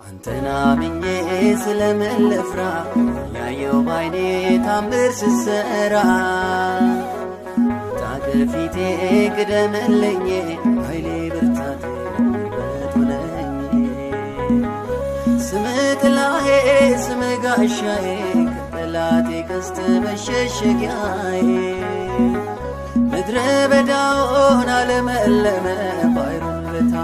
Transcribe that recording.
አንተን አምኜ ስለምን ልፍራ ያየው ባይኔ ታምር ስትሰራ ታከፊቴ ቅደምልኝ ኃይሌ ብርታቴ በቱነኝ ስምህ ጥላዬ ስምህ ጋሻዬ ከጠላቴ ቀስት መሸሸጊያዬ ምድረ በዳውን አለመለመ ባሕሩን በታ